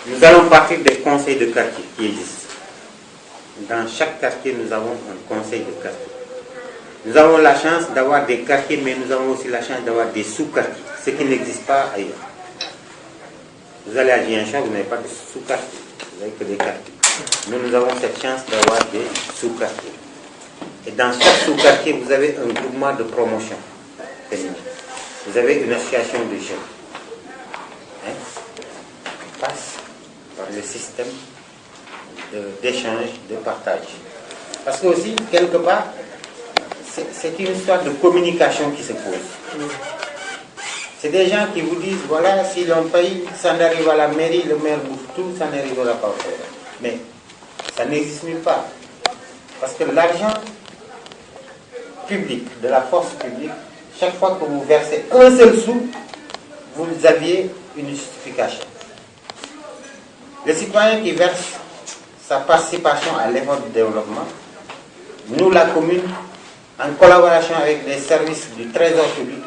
Nous allons partir des conseils de quartier qui existent. Dans chaque quartier, nous avons un conseil de quartier. Nous avons la chance d'avoir des quartiers, mais nous avons aussi la chance d'avoir des sous-quartiers, ce qui n'existe pas ailleurs. Vous allez à Ziguinchor, vous n'avez pas de sous-quartier, vous n'avez que des quartiers. Nous avons cette chance d'avoir des sous-quartiers. Et dans chaque sous-quartier, vous avez un groupement de promotion féminine. Vous avez une association de jeunes. On passe par le système d'échange, de partage. Parce que aussi, quelque part, c'est une histoire de communication qui se pose. C'est des gens qui vous disent, voilà, si l'on paye, ça n'arrive à la mairie, le maire bouffe tout, ça n'arrivera pas au faire. Mais ça n'existe nulle part. Parce que l'argent public, de la force publique, chaque fois que vous versez un seul sou, vous aviez une justification. Le citoyen qui verse sa participation à l'effort de développement, nous, la commune, en collaboration avec les services du Trésor public,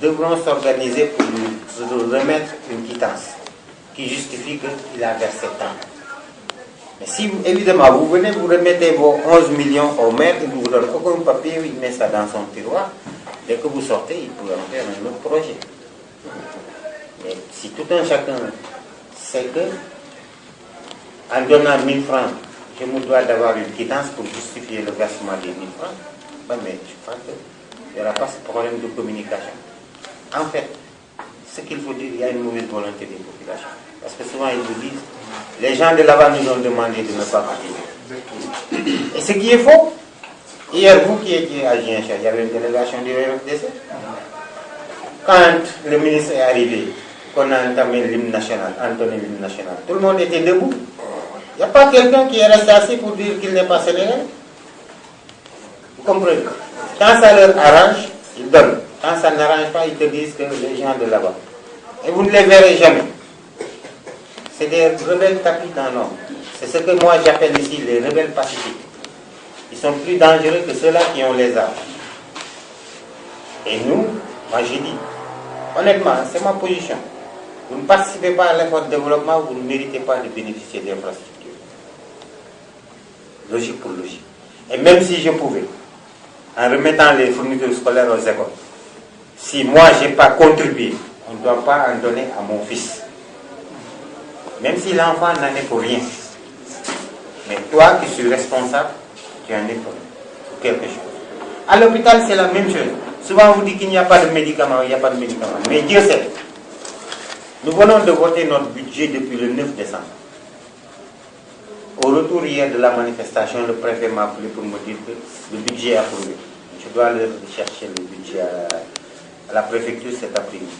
devront s'organiser pour nous remettre une quittance qui justifie qu'il a versé tant. Mais si, évidemment, vous venez, vous remettez vos 11 millions au maire, il ne vous donne aucun papier, il met ça dans son tiroir, dès que vous sortez, il pourra en faire un autre projet. Mais si tout un chacun sait que, en donnant 1000 francs, je me dois d'avoir une quittance pour justifier le versement des 1000 francs, ben, mais je crois qu'il n'y aura pas ce problème de communication. En fait, ce qu'il faut dire, il y a une mauvaise volonté des populations. Parce que souvent, ils vous disent, les gens de là-bas nous ont demandé de ne pas cotiser. Et ce qui est faux, hier, vous qui étiez à Ziguinchor, il y avait une délégation du RFDC. Quand le ministre est arrivé, qu'on a entamé l'hymne national, entonné l'hymne national, tout le monde était debout. Il n'y a pas quelqu'un qui est resté assis pour dire qu'il n'est pas sénégalais. Vous comprenez? Quand ça leur arrange, ils donnent. Quand ça n'arrange pas, ils te disent que les gens de là-bas. Et vous ne les verrez jamais. C'est des rebelles tapis dans l'ombre. C'est ce que moi j'appelle ici les rebelles pacifiques. Ils sont plus dangereux que ceux-là qui ont les armes. Et nous, moi j'ai dit, honnêtement, c'est ma position. Vous ne participez pas à l'effort de développement, vous ne méritez pas de bénéficier d'infrastructures. Logique pour logique. Et même si je pouvais, en remettant les fournitures scolaires aux écoles, si moi je n'ai pas contribué, on ne doit pas en donner à mon fils. Même si l'enfant n'en est pour rien. Mais toi qui suis responsable, tu en es pour quelque chose. À l'hôpital, c'est la même chose. Souvent on vous dit qu'il n'y a pas de médicaments, il n'y a pas de médicaments. Mais Dieu sait. Nous venons de voter notre budget depuis le 9 décembre. Au retour hier de la manifestation, le préfet m'a appelé pour me dire que le budget est approuvé. Je dois aller chercher le budget à la préfecture cet après-midi.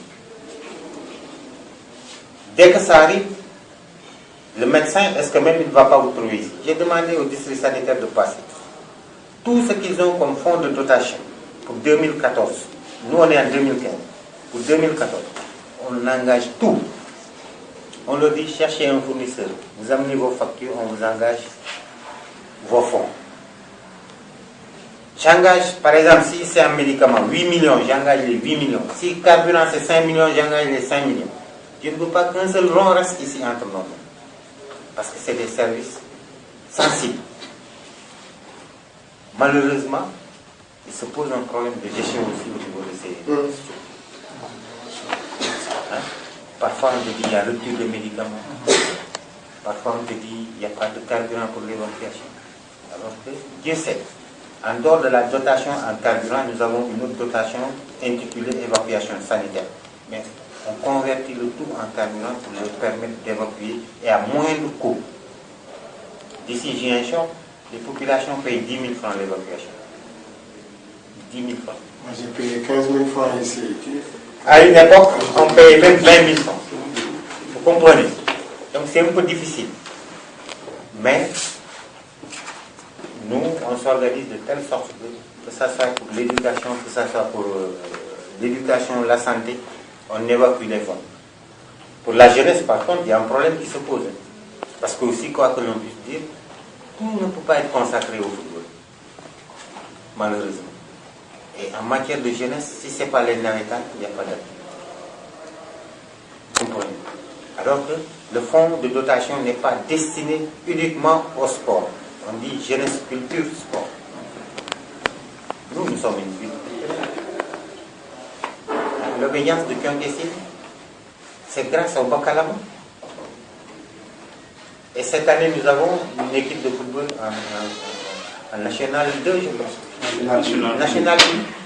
Dès que ça arrive, le médecin, est-ce que même il ne va pas vous trouver ici? J'ai demandé au district sanitaire de passer. Tout ce qu'ils ont comme fonds de dotation pour 2014, nous on est en 2015, pour 2014, on engage tout. On leur dit, cherchez un fournisseur, vous amenez vos factures, on vous engage vos fonds. J'engage, par exemple, si c'est un médicament, 8 millions, j'engage les 8 millions. Si carburant c'est 5 millions, j'engage les 5 millions. Je ne veux pas qu'un seul rond reste ici entre nous. Parce que c'est des services sensibles. Malheureusement, il se pose un problème de gestion aussi au niveau de ces structures. Parfois on te dit il y a rupture de médicaments. Parfois on te dit il n'y a pas de carburant pour l'évacuation. Alors que Dieu sait, en dehors de la dotation en carburant, nous avons une autre dotation intitulée évacuation sanitaire. Mais on convertit le tout en carburant pour leur permettre d'évacuer et à moindre coût. D'ici Ziguinchor, les populations payent 10 000 francs l'évacuation. 10 000 francs. Moi j'ai payé 15 000 francs ici. À une époque, on payait même 20 000 francs. Vous comprenez? Donc c'est un peu difficile. Mais nous, on s'organise de telle sorte que ça soit pour l'éducation, que ça soit pour l'éducation, la santé, on évacue les fonds. Pour la jeunesse, par contre, il y a un problème qui se pose. Parce que aussi, quoi que l'on puisse dire, tout ne peut pas être consacré au football. Malheureusement. Et en matière de jeunesse, si ce n'est pas les navétanes, il n'y a pas d'activité. Comprenez? Alors que le fonds de dotation n'est pas destiné uniquement au sport. On dit jeunesse, culture, sport. Nous sommes une ville. L'obéissance de Kiongessine, c'est grâce au Bakalama. Et cette année, nous avons une équipe de football en National 2, je pense. National 1.